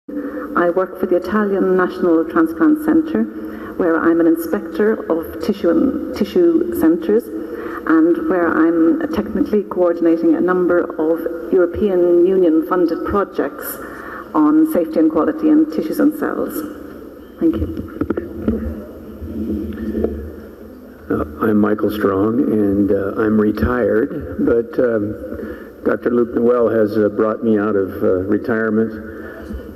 I work for the Italian National Transplant Centre, where I'm an inspector of tissue centres, and where I'm technically coordinating a number of European Union funded projects on safety and quality in tissues and cells. Thank you. I'm Michael Strong, and I'm retired, but Dr. Luc Noel has brought me out of retirement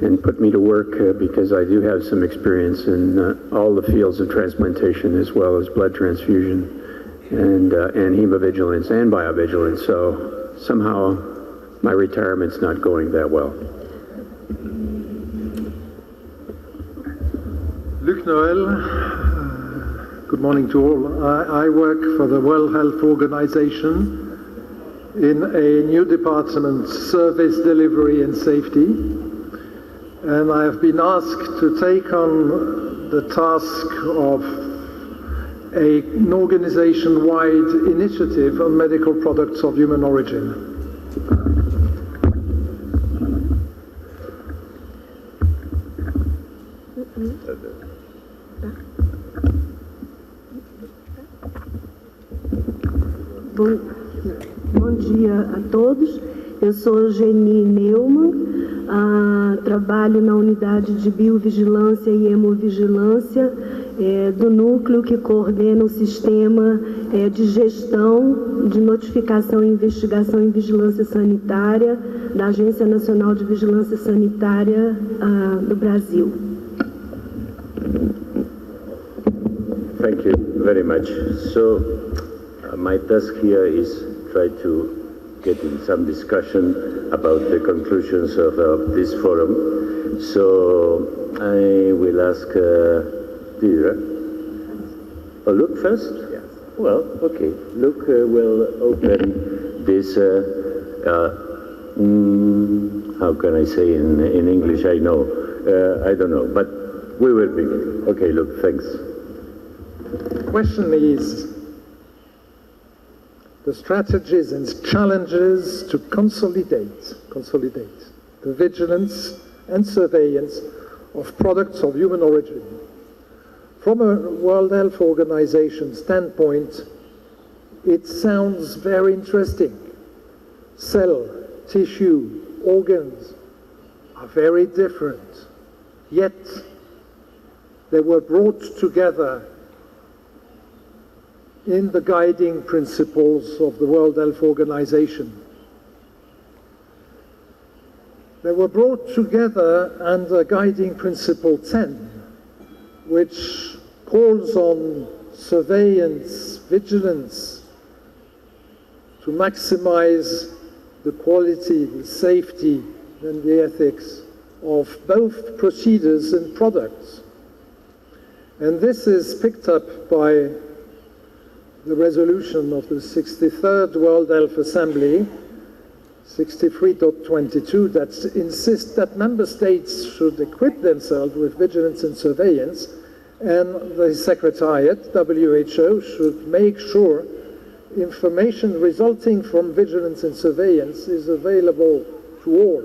and put me to work because I do have some experience in all the fields of transplantation, as well as blood transfusion and hemovigilance and biovigilance. So somehow my retirement's not going that well. Luc Noel, good morning to all. I work for the World Health Organization in a new department, Service Delivery and Safety. And I have been asked to take on the task of an organization-wide initiative on medical products of human origin. Bom dia a todos. Eu sou Geni Neumann. Trabalho na unidade de biovigilância e hemovigilância do núcleo que coordena o sistema de gestão de notificação, investigação e vigilância sanitária da Agência Nacional de Vigilância Sanitária do Brasil. Thank you very much. So my task here is try to get in some discussion about the conclusions of this forum. So I will ask Deidre. Oh, Luc first? Yeah. Well, okay. Luc will open this, how can I say in English? I know. I don't know, but we will begin. Okay, Luc, thanks. The question is the strategies and challenges to consolidate the vigilance and surveillance of products of human origin. From a World Health Organization standpoint, it sounds very interesting. Cell, tissue, organs are very different, yet they were brought together in the guiding principles of the World Health Organization. They were brought together under guiding principle 10, which calls on surveillance, vigilance, to maximize the quality, the safety, and the ethics of both procedures and products. And this is picked up by the resolution of the 63rd World Health Assembly, 63.22, that insists that member states should equip themselves with vigilance and surveillance, and the Secretariat, WHO, should make sure information resulting from vigilance and surveillance is available to all.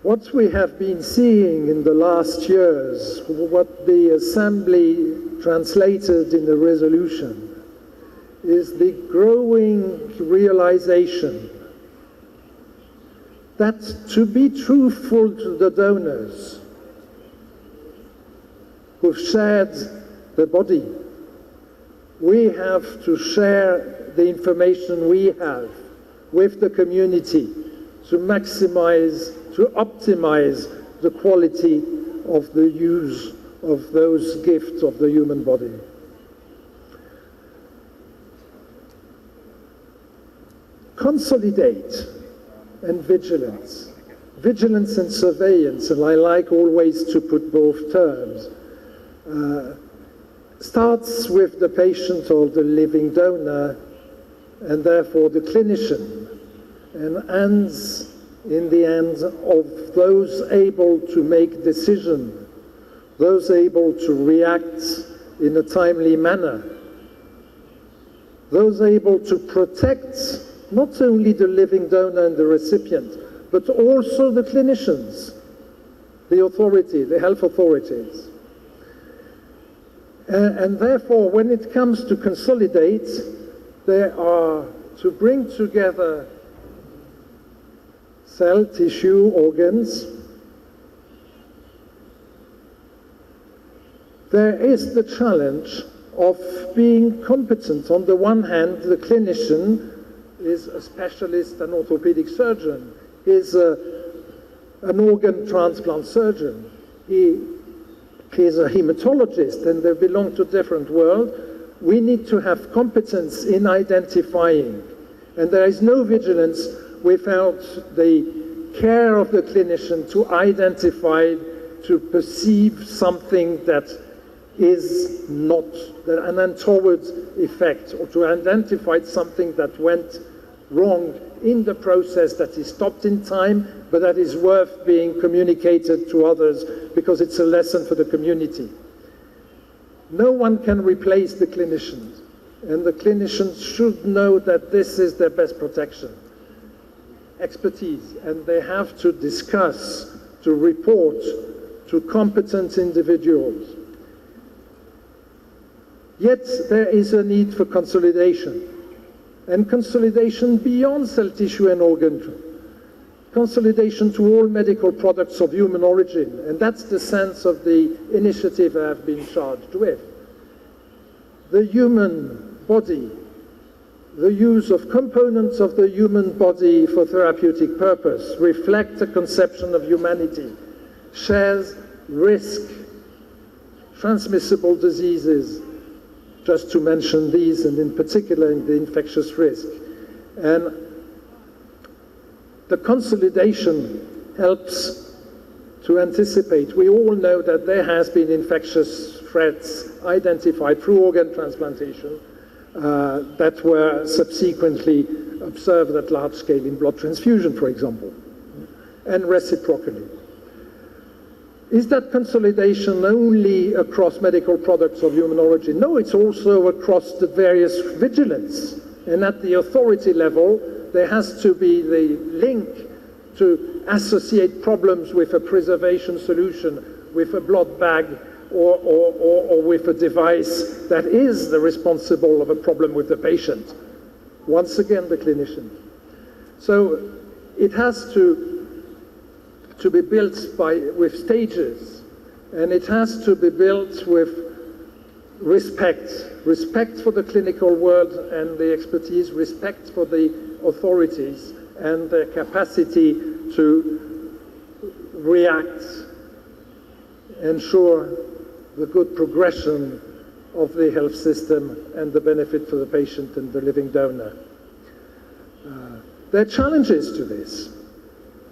What we have been seeing in the last years, what the Assembly translated in the resolution, is the growing realization that to be truthful to the donors who've shared the body, we have to share the information we have with the community to maximize, to optimize the quality of the use of those gifts of the human body. Consolidate and vigilance. Vigilance and surveillance, and I like always to put both terms, starts with the patient or the living donor, and therefore the clinician, and ends in the hands of those able to make decisions, those able to react in a timely manner, those able to protect not only the living donor and the recipient, but also the clinicians, the authority, the health authorities. And therefore, when it comes to consolidate, there are to bring together cell, tissue, organs. There is the challenge of being competent. On the one hand, the clinician is a specialist, an orthopedic surgeon, is an organ transplant surgeon. He is a hematologist, and they belong to a different world. We need to have competence in identifying, and there is no vigilance without the care of the clinician to identify, to perceive something that is not an untoward effect, or to identify something that went wrong in the process, that is stopped in time, but that is worth being communicated to others because it's a lesson for the community. No one can replace the clinicians, and the clinicians should know that this is their best protection. Expertise, and they have to discuss, to report to competent individuals. Yet there is a need for consolidation, and consolidation beyond cell tissue and organ, consolidation to all medical products of human origin, and that's the sense of the initiative I have been charged with. The human body, the use of components of the human body for therapeutic purpose, reflect a conception of humanity, shares risk, transmissible diseases, just to mention these, and in particular in the infectious risk. And the consolidation helps to anticipate. We all know that there has been infectious threats identified through organ transplantation that were subsequently observed at large scale in blood transfusion, for example, and reciprocally. Is that consolidation only across medical products of human origin? No, it's also across the various vigilance. And at the authority level, there has to be the link to associate problems with a preservation solution, with a blood bag, or with a device that is the responsible of a problem with the patient. Once again, the clinician. So it has to be built with stages, and it has to be built with respect for the clinical world and the expertise, respect for the authorities and their capacity to react, ensure the good progression of the health system and the benefit for the patient and the living donor. There are challenges to this.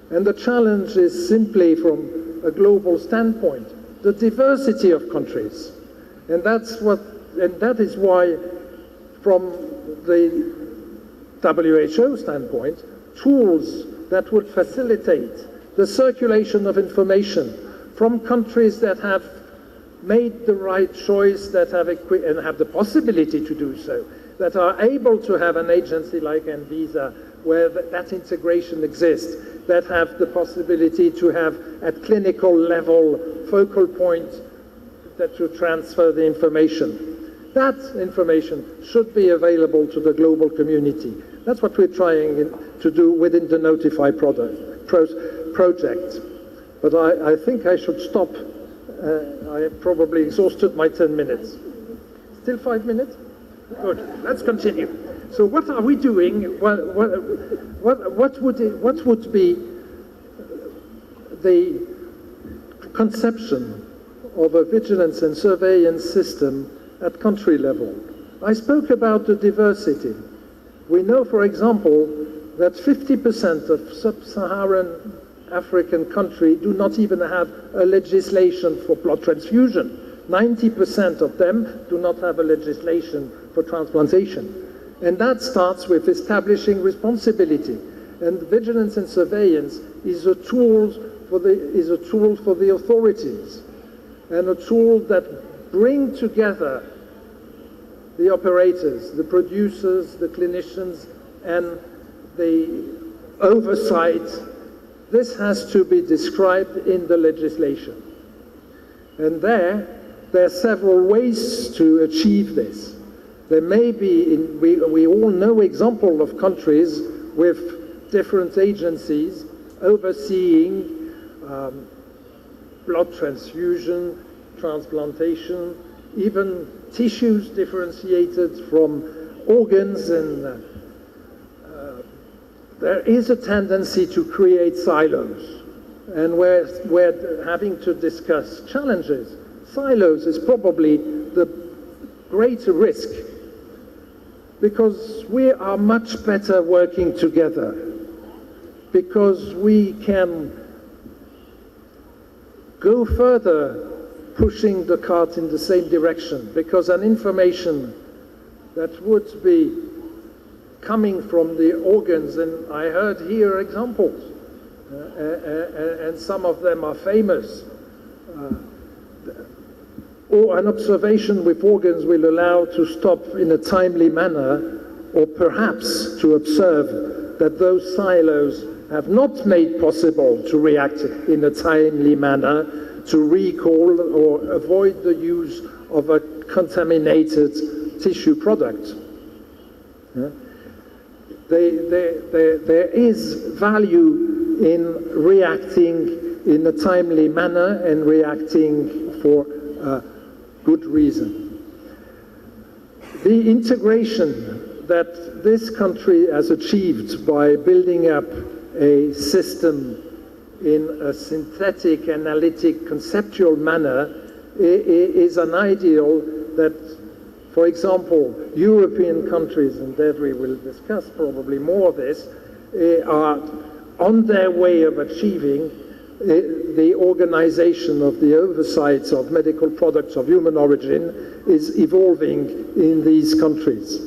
And the challenge is simply from a global standpoint, the diversity of countries. And that is why, from the WHO standpoint, tools that would facilitate the circulation of information from countries that have made the right choice, that have and have the possibility to do so, that are able to have an agency like ANVISA where that integration exists, that have the possibility to have at clinical level focal points that to transfer the information. That information should be available to the global community. That's what we're trying to do within the Notify project. But I think I should stop. I probably exhausted my 10 minutes. Still 5 minutes? Good. Let's continue. So what are we doing? What would be the conception of a vigilance and surveillance system at country level? I spoke about the diversity. We know, for example, that 50% of sub-Saharan African countries do not even have a legislation for blood transfusion. 90% of them do not have a legislation for transplantation. And that starts with establishing responsibility. And vigilance and surveillance is a tool for the authorities, and a tool that bring together the operators, the producers, the clinicians, and the oversight this has to be described in the legislation. And there are several ways to achieve this. There may be, we all know examples of countries with different agencies overseeing blood transfusion, transplantation, even tissues differentiated from organs, and there is a tendency to create silos. And we're having to discuss challenges. Silos is probably the greater risk, because we are much better working together, because we can go further pushing the cart in the same direction, because an information that would be coming from the organs, and I heard here examples, and some of them are famous, or an observation with organs will allow to stop in a timely manner, or perhaps to observe that those silos have not made possible to react in a timely manner, to recall or avoid the use of a contaminated tissue product. There is value in reacting in a timely manner and reacting for good reason. The integration that this country has achieved by building up a system in a synthetic, analytic, conceptual manner is an ideal that, for example, European countries, and Deidre will discuss probably more of this, are on their way of achieving the organization of the oversights of medical products of human origin is evolving in these countries.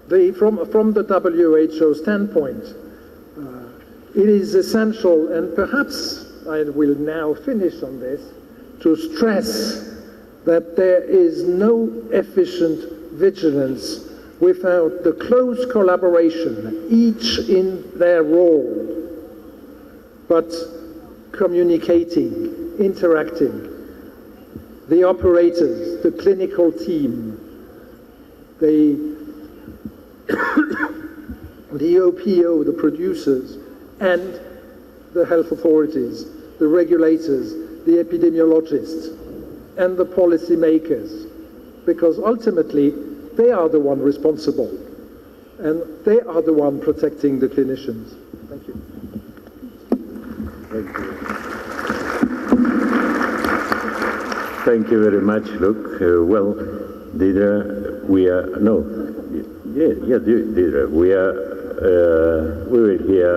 From the WHO standpoint, it is essential, and perhaps I will now finish on this, to stress that there is no efficient vigilance without the close collaboration, each in their role, but communicating, interacting. The operators, the clinical team, the OPO, the producers, and the health authorities, the regulators, the epidemiologists, and the policymakers, because ultimately they are the one responsible, and they are the one protecting the clinicians. Thank you. Thank you. Thank you very much, Luc. Well, Deidre, Deidre, we will hear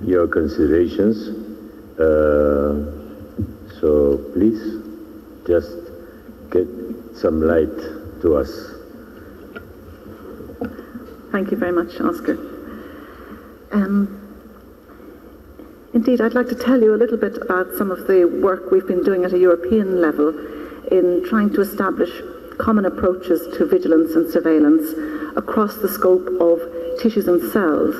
your considerations. So please, just get some light to us. Thank you very much, Oscar. Indeed, I'd like to tell you a little bit about some of the work we've been doing at a European level in trying to establish common approaches to vigilance and surveillance across the scope of tissues and cells.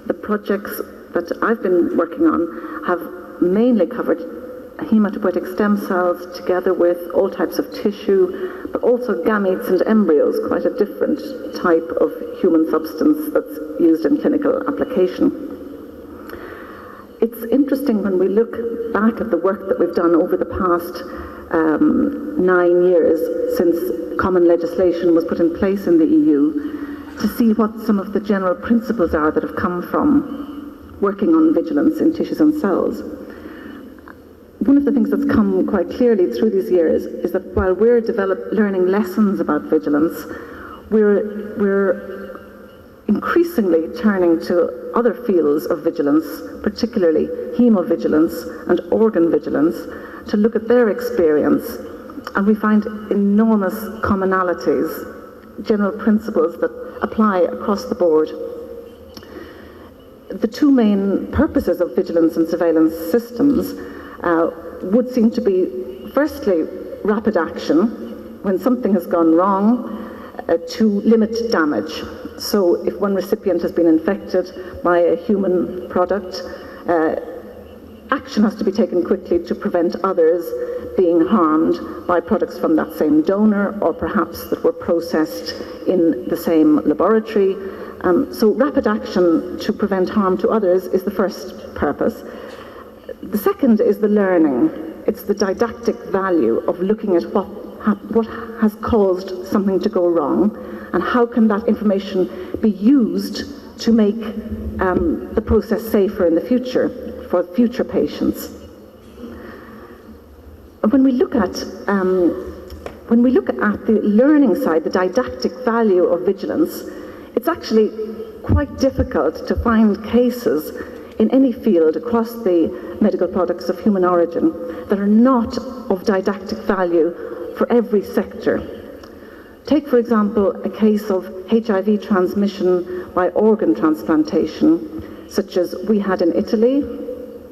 The projects that I've been working on have mainly covered hematopoietic stem cells together with all types of tissue, but also gametes and embryos, quite a different type of human substance that's used in clinical application. It's interesting when we look back at the work that we've done over the past 9 years since common legislation was put in place in the EU, to see what some of the general principles are that have come from working on vigilance in tissues and cells. One of the things that's come quite clearly through these years is that while we're learning lessons about vigilance, we're increasingly turning to other fields of vigilance, particularly hemovigilance and organ vigilance, to look at their experience. And we find enormous commonalities, general principles that apply across the board. The two main purposes of vigilance and surveillance systems would seem to be, firstly, rapid action when something has gone wrong, to limit damage. So if one recipient has been infected by a human product, action has to be taken quickly to prevent others being harmed by products from that same donor, or perhaps that were processed in the same laboratory. So rapid action to prevent harm to others is the first purpose. The second is the learning. It's the didactic value of looking at what has caused something to go wrong, and how can that information be used to make the process safer in the future for future patients. When we look at the learning side, the didactic value of vigilance, it's actually quite difficult to find cases in any field across the medical products of human origin that are not of didactic value for every sector. Take, for example, a case of HIV transmission by organ transplantation, such as we had in Italy,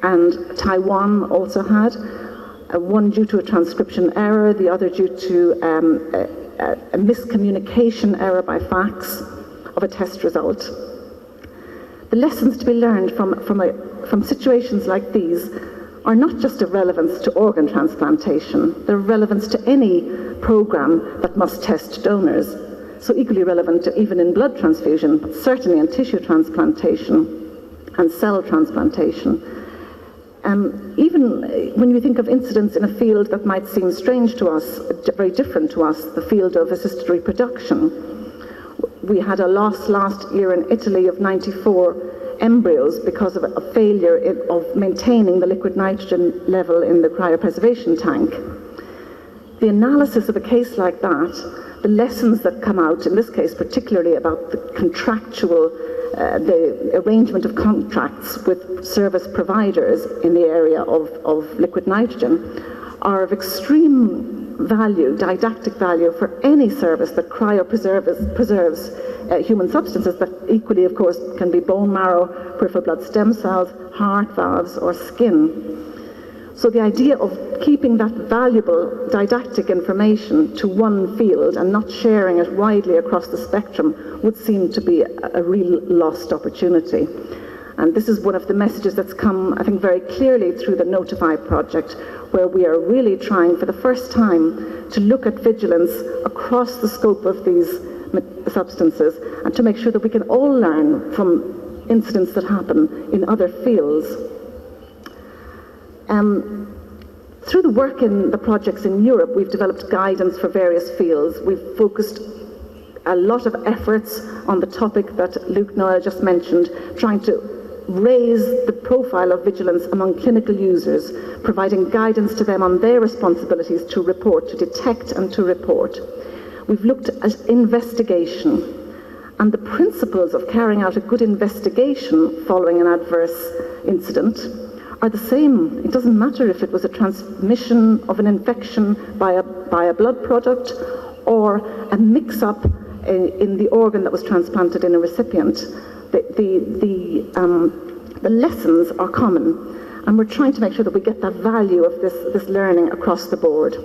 and Taiwan also had, one due to a transcription error, the other due to a miscommunication error by fax of a test result. The lessons to be learned from situations like these are not just of relevance to organ transplantation, they're of relevance to any program that must test donors. So equally relevant to even in blood transfusion, but certainly in tissue transplantation and cell transplantation. Even when you think of incidents in a field that might seem strange to us, very different to us, the field of assisted reproduction. We had a loss last year in Italy of 94 embryos because of a failure of maintaining the liquid nitrogen level in the cryopreservation tank. The analysis of a case like that, the lessons that come out, in this case particularly about the contractual, the arrangement of contracts with service providers in the area of liquid nitrogen, are of extreme value, didactic value for any service that cryopreserves human substances that equally, of course, can be bone marrow, peripheral blood stem cells, heart valves, or skin. So the idea of keeping that valuable didactic information to one field and not sharing it widely across the spectrum would seem to be a real lost opportunity. And this is one of the messages that's come, I think, very clearly through the Notify project, where we are really trying for the first time to look at vigilance across the scope of these substances and to make sure that we can all learn from incidents that happen in other fields. Through the work in the projects in Europe, we've developed guidance for various fields. We've focused a lot of efforts on the topic that Luc Noel just mentioned, trying to raise the profile of vigilance among clinical users, providing guidance to them on their responsibilities to report, to detect and to report. We've looked at investigation, and the principles of carrying out a good investigation following an adverse incident are the same. It doesn't matter if it was a transmission of an infection by a blood product or a mix-up in the organ that was transplanted in a recipient. The lessons are common, and we're trying to make sure that we get that value of this learning across the board.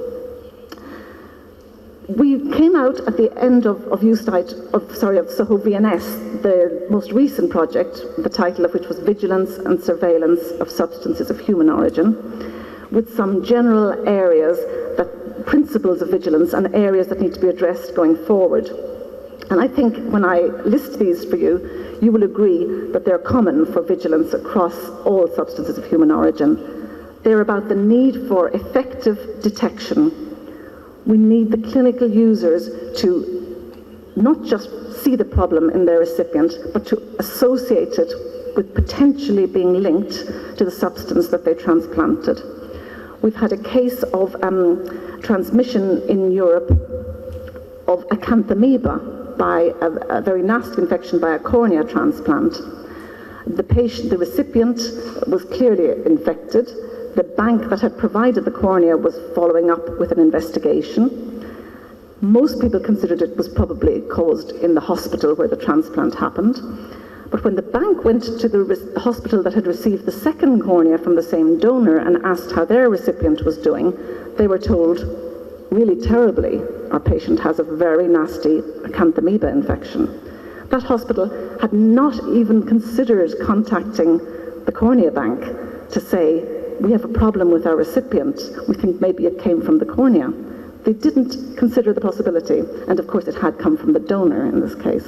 We came out at the end of Soho VNS, the most recent project, the title of which was Vigilance and Surveillance of Substances of Human Origin, with some general areas, principles of vigilance and areas that need to be addressed going forward. And I think when I list these for you, you will agree that they're common for vigilance across all substances of human origin. They're about the need for effective detection. We need the clinical users to not just see the problem in their recipient, but to associate it with potentially being linked to the substance that they transplanted. We've had a case of transmission in Europe of acanthamoeba by a very nasty infection by a cornea transplant. The recipient was clearly infected. The bank that had provided the cornea was following up with an investigation. Most people considered it was probably caused in the hospital where the transplant happened. But when the bank went to the hospital that had received the second cornea from the same donor and asked how their recipient was doing, they were told, really terribly, our patient has a very nasty acanthamoeba infection. That hospital had not even considered contacting the cornea bank to say, we have a problem with our recipient. We think maybe it came from the cornea. They didn't consider the possibility, and of course it had come from the donor in this case.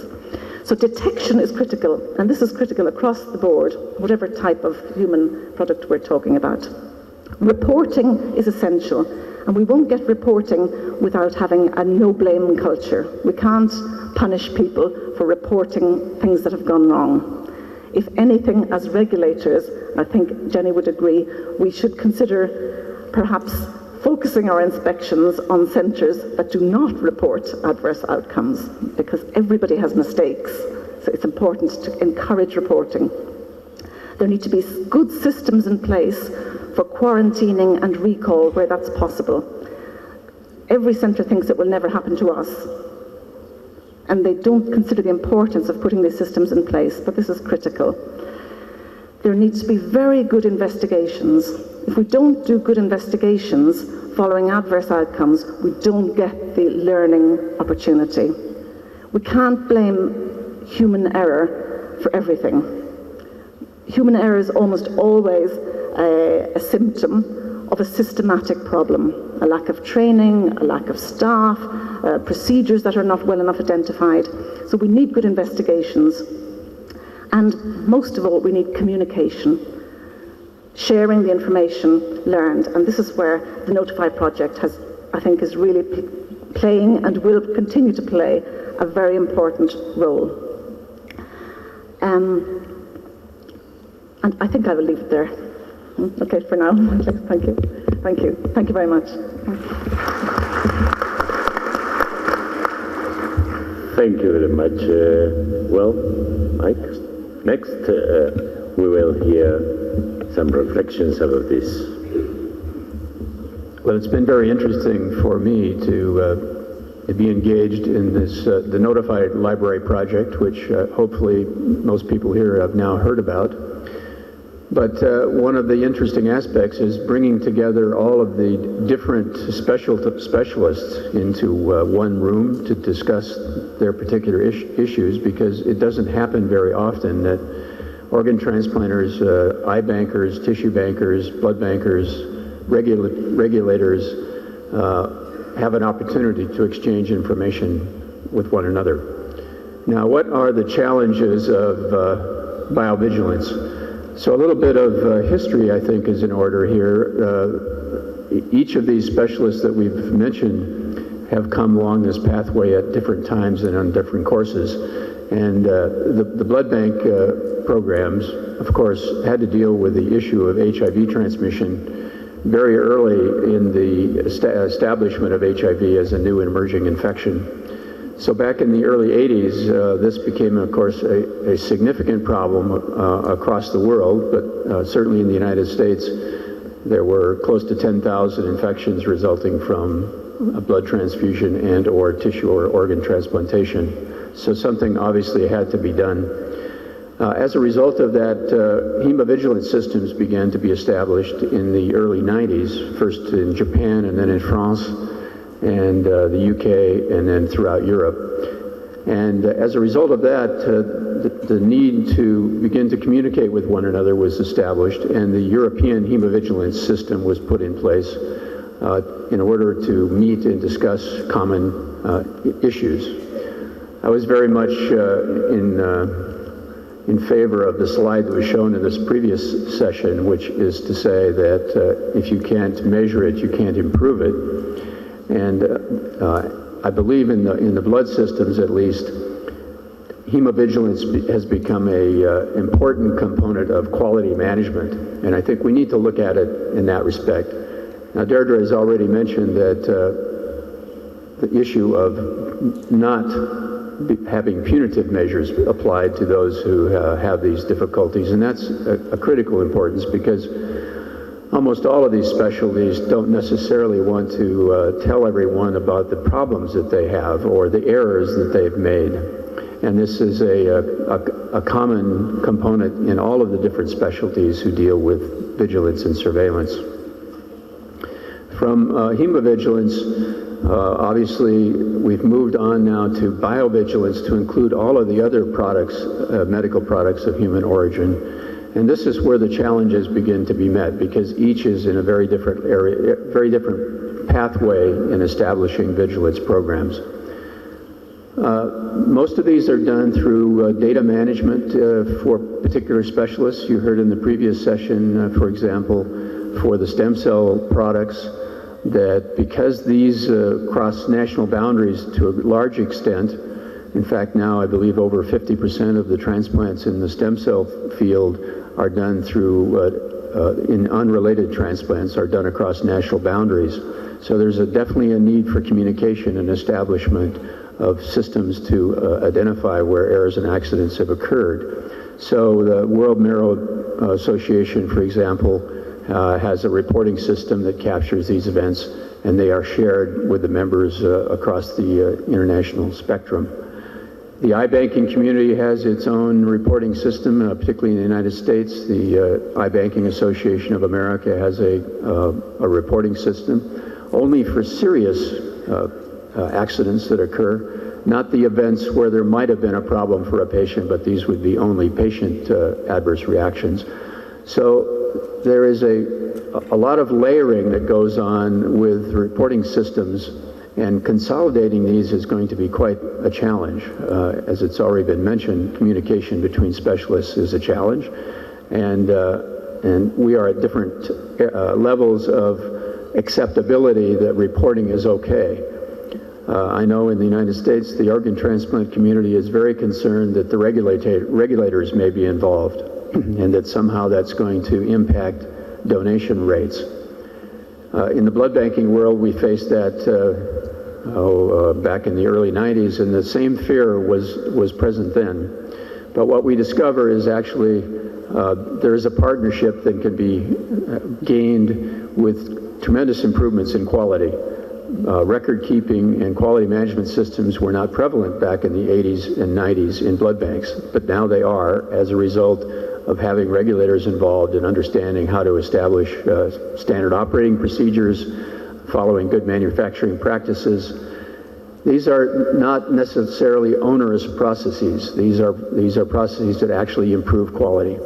So detection is critical, and this is critical across the board, whatever type of human product we're talking about. Reporting is essential, and we won't get reporting without having a no-blame culture. We can't punish people for reporting things that have gone wrong. If anything, as regulators, I think Geni would agree, we should consider perhaps focusing our inspections on centres that do not report adverse outcomes, because everybody has mistakes. So it's important to encourage reporting. There need to be good systems in place for quarantining and recall where that's possible. Every centre thinks it will never happen to us, and they don't consider the importance of putting these systems in place, but this is critical. There needs to be very good investigations. If we don't do good investigations following adverse outcomes, we don't get the learning opportunity. We can't blame human error for everything. Human error is almost always a symptom of a systematic problem, a lack of training, a lack of staff, procedures that are not well enough identified. So we need good investigations. And most of all, we need communication, sharing the information learned. And this is where the Notify project has, I think, is really playing and will continue to play a very important role. And I think I will leave it there. Okay, for now. Thank you. Thank you. Thank you very much. Thank you very much. Well, Mike, next we will hear some reflections about this. Well, it's been very interesting for me to be engaged in this, the Notified Library project, which hopefully most people here have now heard about. But one of the interesting aspects is bringing together all of the different specialists into one room to discuss their particular issues, because it doesn't happen very often that organ transplanters, eye bankers, tissue bankers, blood bankers, regulators have an opportunity to exchange information with one another. Now, what are the challenges of biovigilance? So a little bit of history, I think, is in order here. Each of these specialists that we've mentioned have come along this pathway at different times and on different courses. And the blood bank programs, of course, had to deal with the issue of HIV transmission very early in the establishment of HIV as a new and emerging infection. So back in the early 80s, this became, of course, a significant problem across the world, but certainly in the United States, there were close to 10,000 infections resulting from a blood transfusion and or tissue or organ transplantation. So something obviously had to be done. As a result of that, hemovigilance systems began to be established in the early 90s, first in Japan and then in France, and the UK, and then throughout Europe. And as a result of that, the need to begin to communicate with one another was established, and the European hemovigilance system was put in place in order to meet and discuss common issues. I was very much in favor of the slide that was shown in this previous session, which is to say that if you can't measure it, you can't improve it. And I believe in the blood systems, at least, hemovigilance has become a important component of quality management, and I think we need to look at it in that respect. Now, Deidre has already mentioned that the issue of not having punitive measures applied to those who have these difficulties, and that's a critical importance, because almost all of these specialties don't necessarily want to tell everyone about the problems that they have or the errors that they've made. And this is a common component in all of the different specialties who deal with vigilance and surveillance. From hemovigilance, Obviously, we've moved on now to biovigilance to include all of the other products, medical products of human origin. And this is where the challenges begin to be met, because each is in a very different area, very different pathway in establishing vigilance programs. Most of these are done through data management for particular specialists. You heard in the previous session, for example, for the stem cell products, that because these cross national boundaries to a large extent, in fact now I believe over 50% of the transplants in the stem cell field are done through, in unrelated transplants, are done across national boundaries. So there's definitely a need for communication and establishment of systems to identify where errors and accidents have occurred. So the World Marrow Association, for example, has a reporting system that captures these events, and they are shared with the members across the international spectrum. The iBanking community has its own reporting system, particularly in the United States. The iBanking Association of America has a reporting system only for serious accidents that occur, not the events where there might have been a problem for a patient, but these would be only patient adverse reactions. So there is a lot of layering that goes on with reporting systems, and consolidating these is going to be quite a challenge. As it's already been mentioned, communication between specialists is a challenge, and we are at different levels of acceptability that reporting is okay. I know in the United States, the organ transplant community is very concerned that the regulators may be involved, and that somehow that's going to impact donation rates. In the blood banking world, we faced that back in the early 90s, and the same fear was present then. But what we discover is actually there is a partnership that can be gained with tremendous improvements in quality. Record keeping and quality management systems were not prevalent back in the 80s and 90s in blood banks, but now they are as a result of having regulators involved in understanding how to establish standard operating procedures, following good manufacturing practices. These are not necessarily onerous processes. These are processes that actually improve quality.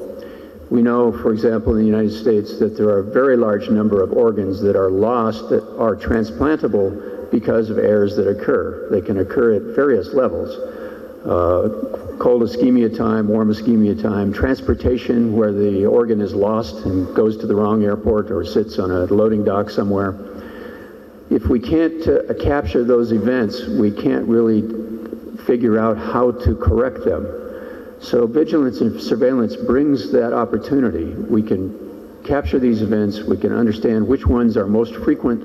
We know, for example, in the United States that there are a very large number of organs that are lost that are transplantable because of errors that occur. They can occur at various levels. Cold ischemia time, warm ischemia time, transportation where the organ is lost and goes to the wrong airport or sits on a loading dock somewhere. If we can't capture those events, we can't really figure out how to correct them. So vigilance and surveillance brings that opportunity. We can capture these events, we can understand which ones are most frequent,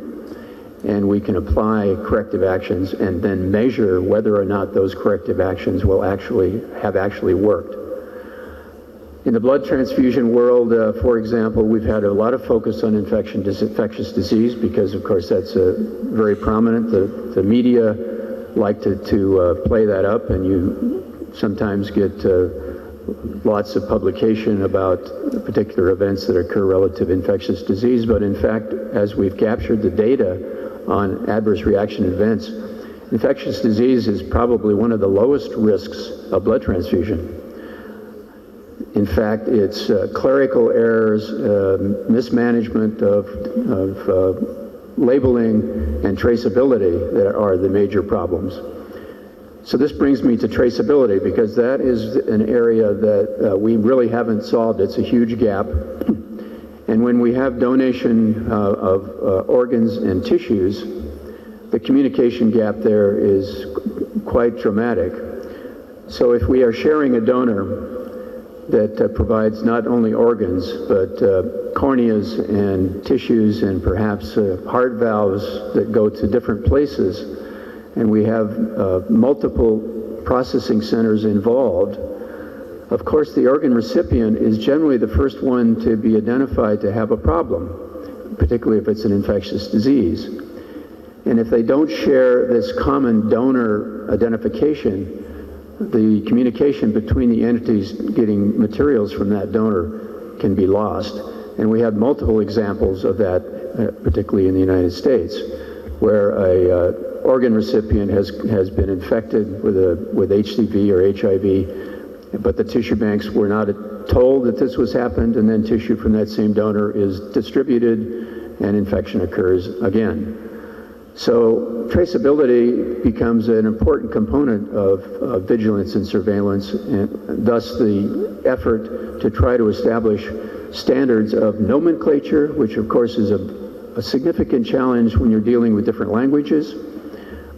and we can apply corrective actions and then measure whether or not those corrective actions will actually worked. In the blood transfusion world, for example, we've had a lot of focus on infectious disease because, of course, that's very prominent. The media like to play that up, and you sometimes get lots of publication about particular events that occur relative to infectious disease. But in fact, as we've captured the data on adverse reaction events, infectious disease is probably one of the lowest risks of blood transfusion. In fact, it's clerical errors, mismanagement of labeling and traceability that are the major problems. So this brings me to traceability, because that is an area that we really haven't solved. It's a huge gap. And when we have donation of organs and tissues, the communication gap there is quite dramatic. So if we are sharing a donor that provides not only organs, but corneas and tissues and perhaps heart valves that go to different places, and we have multiple processing centers involved, of course the organ recipient is generally the first one to be identified to have a problem, particularly if it's an infectious disease. And if they don't share this common donor identification, the communication between the entities getting materials from that donor can be lost. And we have multiple examples of that, particularly in the United States. where a organ recipient has been infected with HCV or HIV, but the tissue banks were not told that this was happened, and then tissue from that same donor is distributed and infection occurs again. So traceability becomes an important component of vigilance and surveillance, and thus the effort to try to establish standards of nomenclature, which of course is a significant challenge when you're dealing with different languages,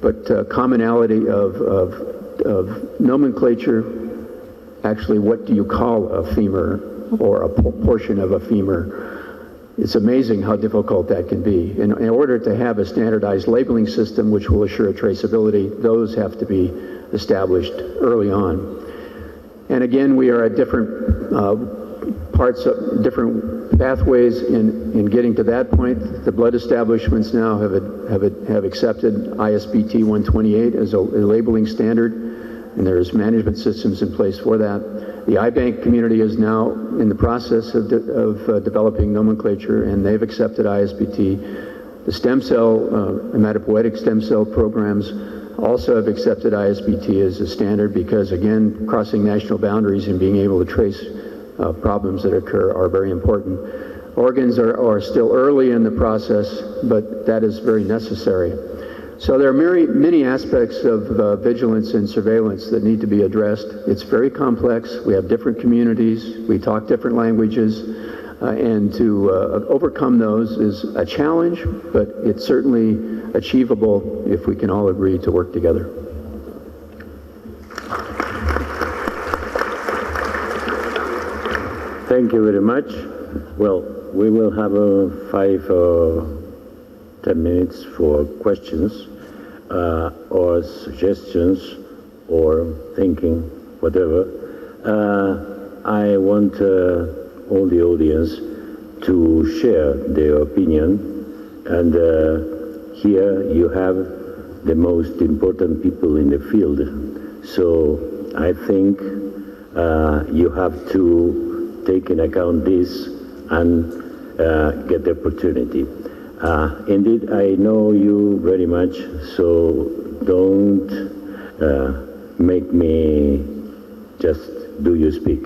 but commonality of nomenclature. Actually, what do you call a femur or a portion of a femur? It's amazing how difficult that can be. In order to have a standardized labeling system which will assure traceability, those have to be established early on. And again, we are at different different pathways in getting to that point. The blood establishments now have accepted ISBT 128 as a labeling standard, and there's management systems in place for that. The iBank community is now in the process of developing nomenclature, and they've accepted ISBT. The stem cell, hematopoietic stem cell programs also have accepted ISBT as a standard because, again, crossing national boundaries and being able to trace problems that occur are very important. Organs are still early in the process, but that is very necessary. So there are many aspects of vigilance and surveillance that need to be addressed. It's very complex. We have different communities. We talk different languages. And to overcome those is a challenge, but it's certainly achievable if we can all agree to work together. Thank you very much. Well, we will have 5 or 10 minutes for questions or suggestions or thinking, whatever. I want all the audience to share their opinion, and here you have the most important people in the field. So I think you have to take in account this and get the opportunity. Indeed, I know you very much, so don't make me just do you speak.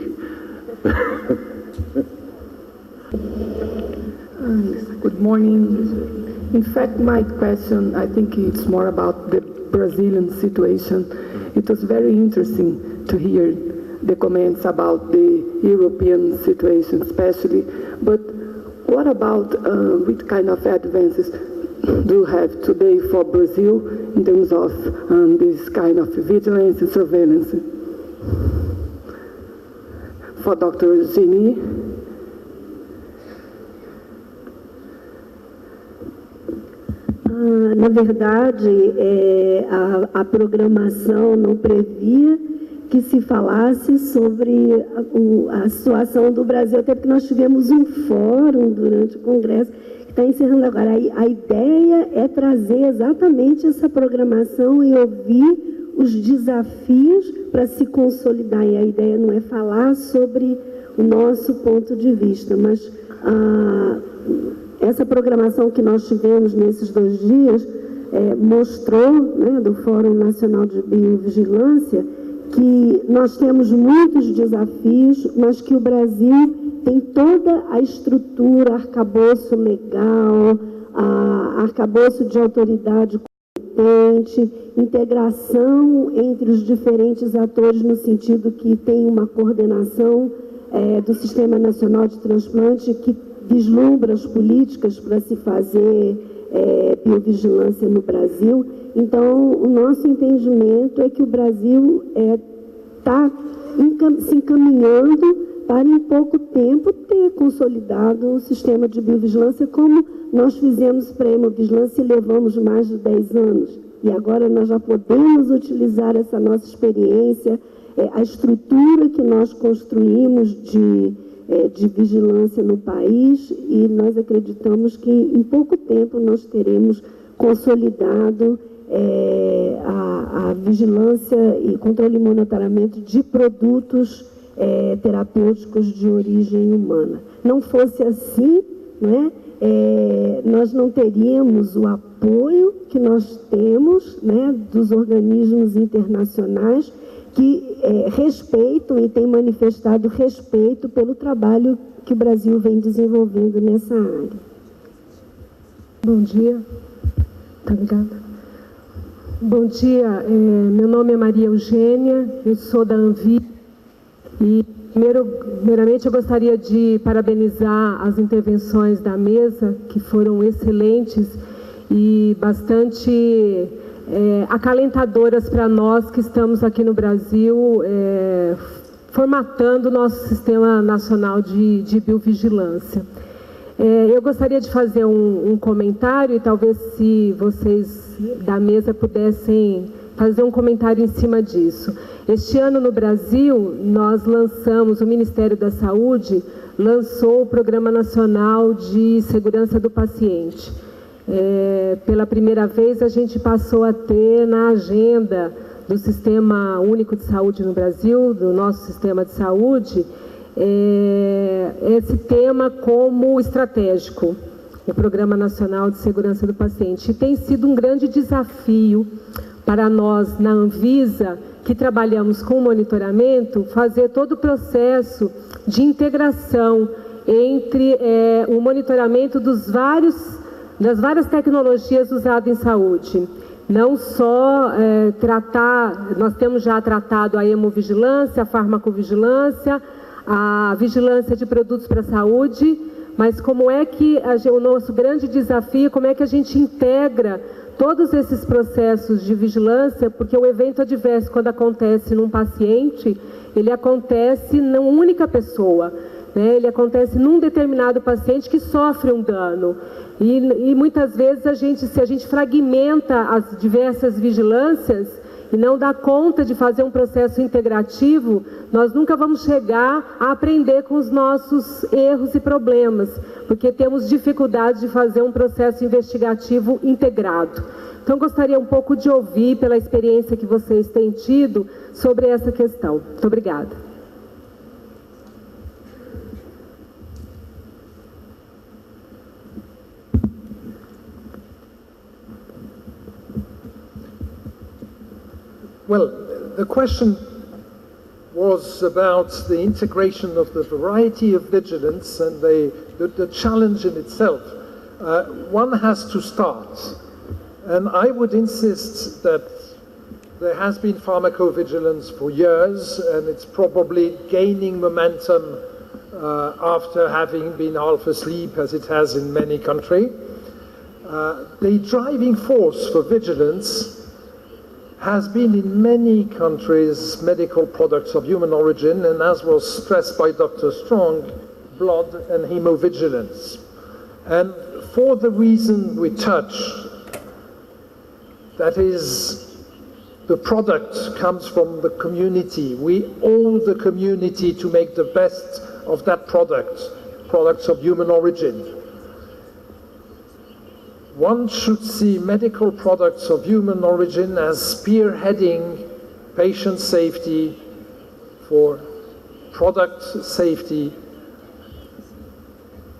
Good morning. In fact, my question, I think it's more about the Brazilian situation. It was very interesting to hear the comments about the European situation especially, but what about what kind of advances do you have today for Brazil in terms of this kind of vigilance and surveillance? For Dr. Geni. Na verdade, a programação não previa que se falasse sobre a situação do Brasil, até porque nós tivemos um fórum durante o Congresso, que está encerrando agora. A ideia é trazer exatamente essa programação e ouvir os desafios para se consolidar. E a ideia não é falar sobre o nosso ponto de vista, mas essa programação que nós tivemos nesses 2 dias mostrou, né, do Fórum Nacional de Biovigilância, que nós temos muitos desafios, mas que o Brasil tem toda a estrutura, arcabouço legal, arcabouço de autoridade competente, integração entre os diferentes atores no sentido que tem uma coordenação do Sistema Nacional de Transplantes que vislumbra as políticas para se fazer biovigilância no Brasil. Então, o nosso entendimento é que o Brasil está se encaminhando para, em pouco tempo, ter consolidado um sistema de biovigilância, como nós fizemos para a hemovigilância e levamos mais de 10 anos. E agora nós já podemos utilizar essa nossa experiência, a estrutura que nós construímos de vigilância no país, e nós acreditamos que em pouco tempo nós teremos consolidado a vigilância e controle e monitoramento de produtos terapêuticos de origem humana. Não fosse assim, né, nós não teríamos o apoio apoio que nós temos, né, dos organismos internacionais que respeitam e têm manifestado respeito pelo trabalho que o Brasil vem desenvolvendo nessa área. Bom dia. Tá ligado? Bom dia, meu nome é Maria Eugênia, eu sou da Anvisa e primeiramente eu gostaria de parabenizar as intervenções da mesa, que foram excelentes e bastante acalentadoras para nós que estamos aqui no Brasil formatando o nosso Sistema Nacional de Biovigilância. Eu gostaria de fazer um comentário e talvez se vocês da mesa pudessem fazer um comentário em cima disso. Este ano no Brasil, nós lançamos, o Ministério da Saúde lançou o Programa Nacional de Segurança do Paciente. Pela primeira vez, a gente passou a ter na agenda do Sistema Único de Saúde no Brasil, do nosso sistema de saúde, esse tema como estratégico, o Programa Nacional de Segurança do Paciente. E tem sido um grande desafio para nós, na Anvisa, que trabalhamos com monitoramento, fazer todo o processo de integração entre o monitoramento das várias tecnologias usadas em saúde. Não só nós temos já tratado a hemovigilância, a farmacovigilância, a vigilância de produtos para a saúde, mas como é que o nosso grande desafio, como é que a gente integra todos esses processos de vigilância, porque o evento adverso, quando acontece num paciente, ele acontece numa única pessoa, né? Ele acontece num determinado paciente que sofre um dano. E muitas vezes, se a gente fragmenta as diversas vigilâncias e não dá conta de fazer um processo integrativo, nós nunca vamos chegar a aprender com os nossos erros e problemas, porque temos dificuldade de fazer um processo investigativo integrado. Então, gostaria um pouco de ouvir, pela experiência que vocês têm tido, sobre essa questão. Muito obrigada. Well, the question was about the integration of the variety of vigilance and the challenge in itself. One has to start, and I would insist that there has been pharmacovigilance for years, and it's probably gaining momentum after having been half asleep, as it has in many countries. The driving force for vigilance has been in many countries medical products of human origin, and as was stressed by Dr. Strong, blood and hemovigilance. And for the reason we touch, that is, the product comes from the community. We owe the community to make the best of that product, products of human origin. One should see medical products of human origin as spearheading patient safety for product safety,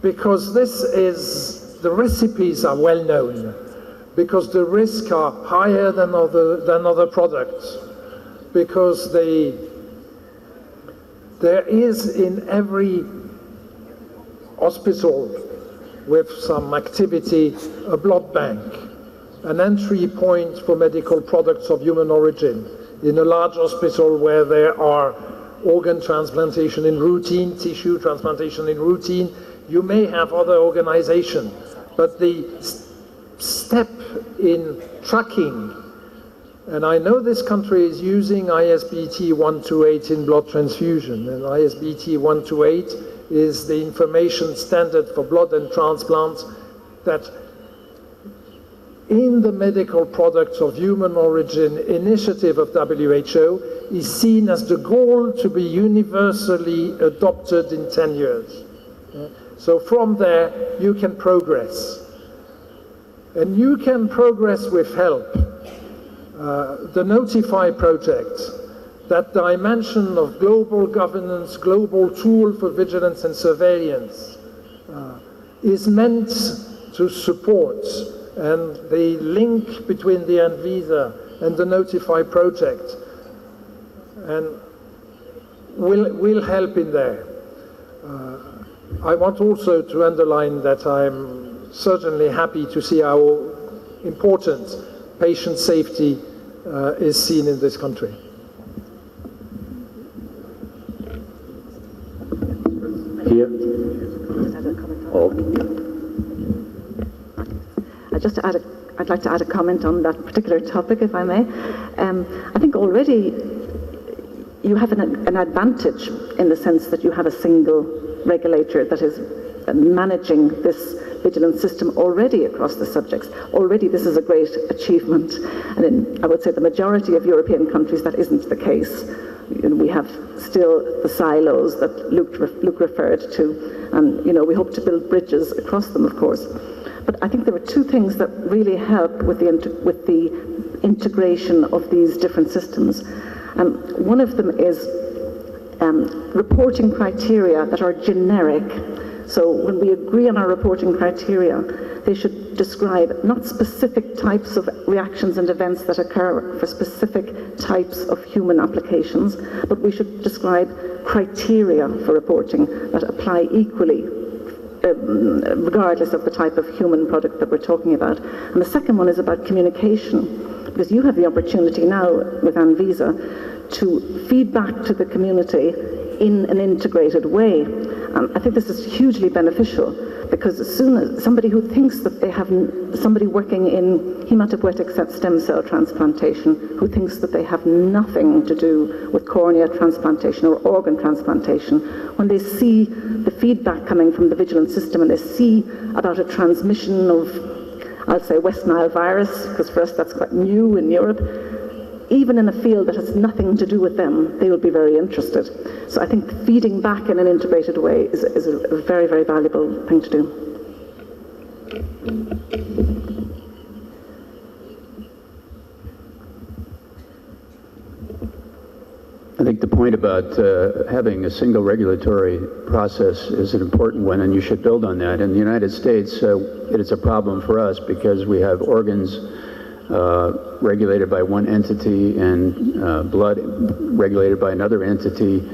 because the recipes are well known, because the risks are higher than other products, because there is in every hospital with some activity, a blood bank, an entry point for medical products of human origin. In a large hospital where there are organ transplantation in routine, tissue transplantation in routine, you may have other organization, but the step in tracking, and I know this country is using ISBT 128 in blood transfusion, and ISBT 128 is the information standard for blood and transplants that in the medical products of human origin initiative of WHO is seen as the goal to be universally adopted in 10 years. So from there you can progress. And you can progress with help. The Notify project, that dimension of global governance, global tool for vigilance and surveillance, is meant to support and the link between the Anvisa and the Notify project, and will help in there. I want also to underline that I'm certainly happy to see how important patient safety is seen in this country. Here? I'd like to add a comment on that particular topic, if I may. I think already you have an advantage in the sense that you have a single regulator that is managing this vigilance system already across the subjects. Already this is a great achievement. And in, I would say, the majority of European countries, that isn't the case. We have still the silos that Luc referred to, and we hope to build bridges across them, of course. But I think there are two things that really help with the integration of these different systems. One of them is reporting criteria that are generic. So when we agree on our reporting criteria, they should describe not specific types of reactions and events that occur for specific types of human applications, but we should describe criteria for reporting that apply equally, regardless of the type of human product that we're talking about. And the second one is about communication, because you have the opportunity now with Anvisa to feed back to the community in an integrated way. I think this is hugely beneficial, because as soon as somebody who thinks that they have, somebody working in hematopoietic stem cell transplantation, who thinks that they have nothing to do with cornea transplantation or organ transplantation, when they see the feedback coming from the vigilance system and they see about a transmission of, I'll say, West Nile virus, because for us that's quite new in Europe, even in a field that has nothing to do with them, they will be very interested. So I think feeding back in an integrated way is a very, very valuable thing to do. I think the point about having a single regulatory process is an important one, and you should build on that. In the United States, it is a problem for us because we have organs regulated by one entity and blood regulated by another entity,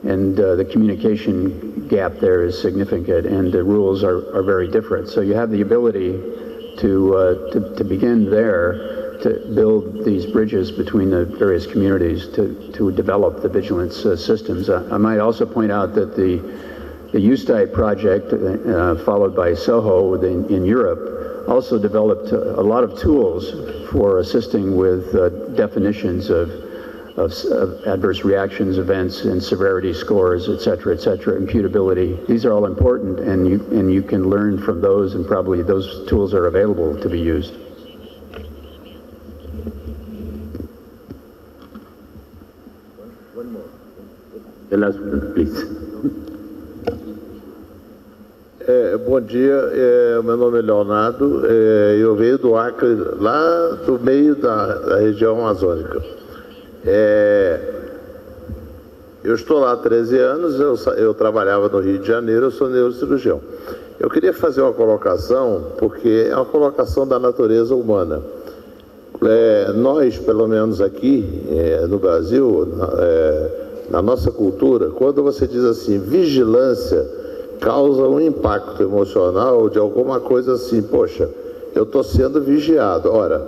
and the communication gap there is significant, and the rules are very different. So you have the ability to begin there, to build these bridges between the various communities to develop the vigilance systems. I might also point out that the USTI project, followed by SOHO in Europe, also developed a lot of tools for assisting with definitions of adverse reactions, events, and severity scores, et cetera, imputability. These are all important, and you can learn from those, and probably those tools are available to be used. One more. The last one, please. Bom dia, meu nome é Leonardo, eu venho do Acre, lá do meio da região amazônica. Eu estou lá há 13 anos, eu trabalhava no Rio de Janeiro, eu sou neurocirurgião. Eu queria fazer uma colocação, porque é uma colocação da natureza humana. Nós, pelo menos aqui no Brasil, na nossa cultura, quando você diz assim, vigilância, causa um impacto emocional de alguma coisa assim, poxa, eu estou sendo vigiado. Ora,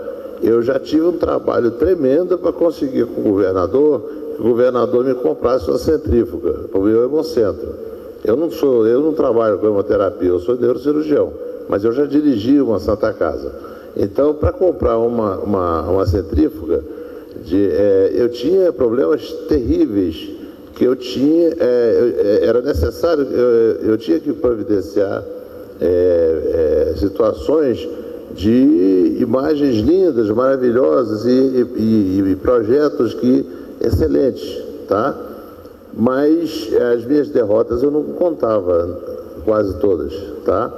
eu já tive um trabalho tremendo para conseguir com o governador me comprasse uma centrífuga para o meu hemocentro. Eu não trabalho com hemoterapia, eu sou neurocirurgião, mas eu já dirigi uma Santa Casa. Então, para comprar uma centrífuga, eu tinha problemas terríveis, que eu tinha, era necessário, eu tinha que providenciar situações de imagens lindas, maravilhosas e projetos excelentes, tá? Mas as minhas derrotas eu não contava quase todas, tá?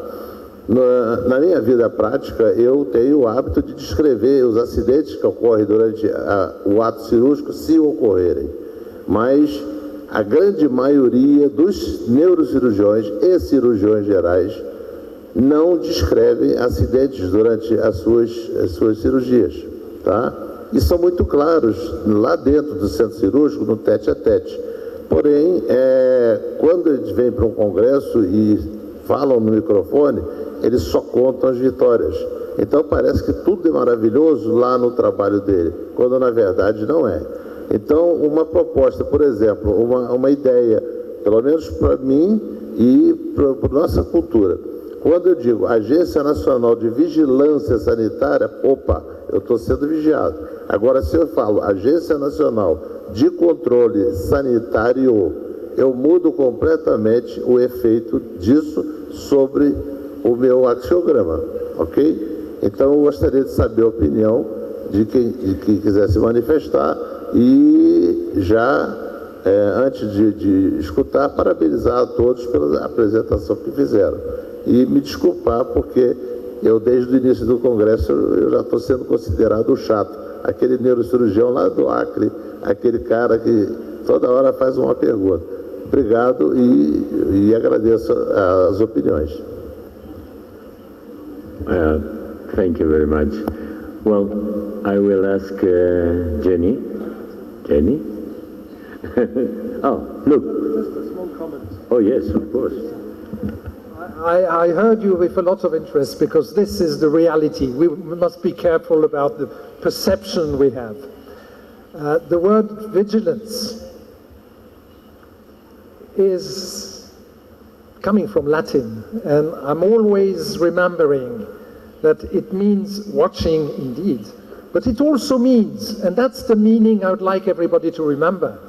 Na minha vida prática, eu tenho o hábito de descrever os acidentes que ocorrem durante o ato cirúrgico, se ocorrerem, mas a grande maioria dos neurocirurgiões e cirurgiões gerais não descrevem acidentes durante as suas cirurgias, tá? E são muito claros lá dentro do centro cirúrgico, no tete-a-tete. Porém, quando eles vêm para um congresso e falam no microfone, eles só contam as vitórias. Então parece que tudo é maravilhoso lá no trabalho dele, quando na verdade não é. Então, uma proposta, por exemplo, uma ideia, pelo menos para mim e para nossa cultura. Quando eu digo Agência Nacional de Vigilância Sanitária, opa, eu estou sendo vigiado. Agora, se eu falo Agência Nacional de Controle Sanitário, eu mudo completamente o efeito disso sobre o meu axiograma, ok? Então, eu gostaria de saber a opinião de quem quiser se manifestar e já, antes de escutar, parabenizar a todos pela apresentação que fizeram. E me desculpar, porque eu, desde o início do Congresso, eu já estou sendo considerado o chato. Aquele neurocirurgião lá do Acre, aquele cara que toda hora faz uma pergunta. Obrigado e agradeço as opiniões. Thank you very much. Well, I will ask Geni. Geni? Oh, Luc. Just a small comment. Oh, yes, of course. I heard you with a lot of interest, because this is the reality. We must be careful about the perception we have. The word vigilance is coming from Latin, and I'm always remembering that it means watching indeed, but it also means, and that's the meaning I would like everybody to remember,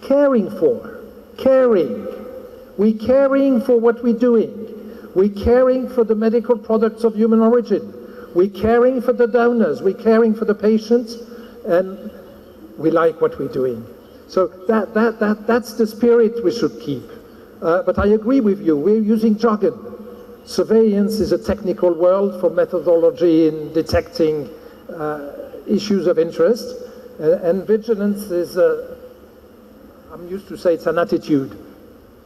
caring for, caring. We're caring for what we're doing. We're caring for the medical products of human origin. We're caring for the donors. We're caring for the patients, and we like what we're doing. So that's the spirit we should keep. But I agree with you. We're using jargon. Surveillance is a technical world for methodology in detecting issues of interest, and vigilance is I'm used to say it's an attitude.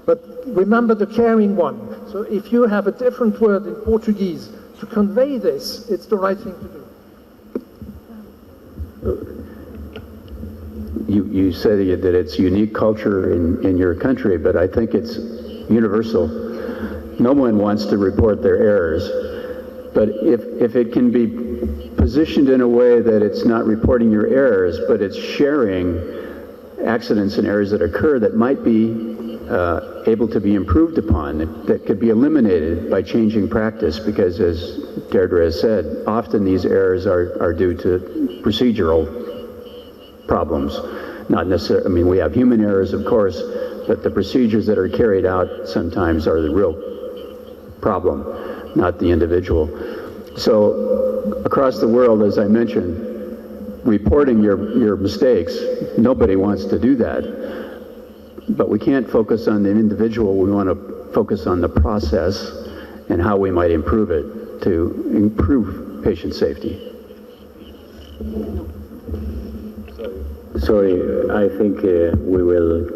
But remember the caring one. So if you have a different word in Portuguese to convey this, it's the right thing to do. You say that it's unique culture in your country, but I think it's universal. No one wants to report their errors, but if it can be positioned in a way that it's not reporting your errors, but it's sharing accidents and errors that occur that might be able to be improved upon, that could be eliminated by changing practice, because as Deidre has said, often these errors are due to procedural problems. Not necessarily, I mean, we have human errors, of course, but the procedures that are carried out sometimes are the real problem, not the individual. So across the world, as I mentioned, reporting your mistakes, nobody wants to do that. But we can't focus on the individual. We want to focus on the process and how we might improve it to improve patient safety. Sorry, I think we will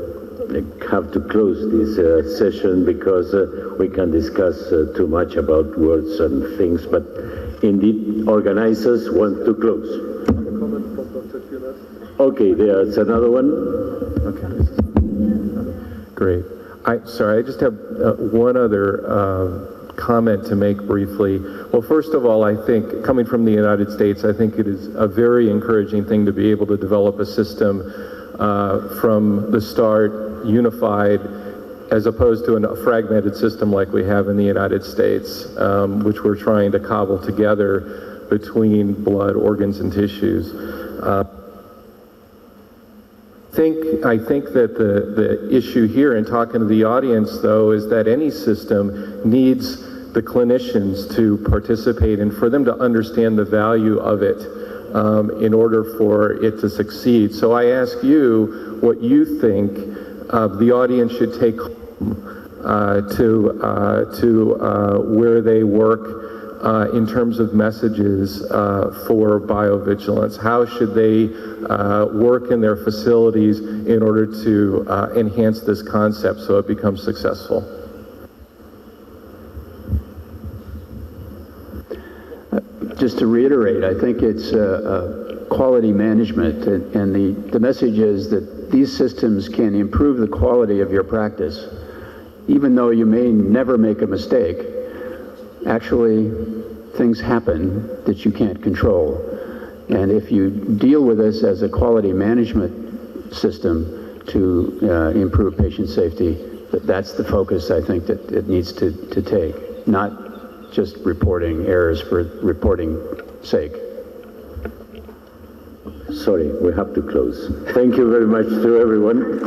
have to close this session, because we can discuss too much about words and things, but indeed organizers want to close. Okay, there's another one. Okay. Great. Sorry, I just have one other comment to make briefly. Well, first of all, I think, coming from the United States, I think it is a very encouraging thing to be able to develop a system from the start, unified, as opposed to a fragmented system like we have in the United States, which we're trying to cobble together between blood, organs, and tissues. I think that the issue here in talking to the audience, though, is that any system needs the clinicians to participate and for them to understand the value of it in order for it to succeed. So I ask you what you think the audience should take home to where they work in terms of messages for biovigilance. How should they work in their facilities in order to enhance this concept so it becomes successful? just to reiterate, I think it's quality management, and the message is that these systems can improve the quality of your practice. Even though you may never make a mistake, actually things happen that you can't control. And if you deal with this as a quality management system to improve patient safety, that's the focus I think that it needs to take, not just reporting errors for reporting sake. Sorry, we have to close. Thank you very much to everyone.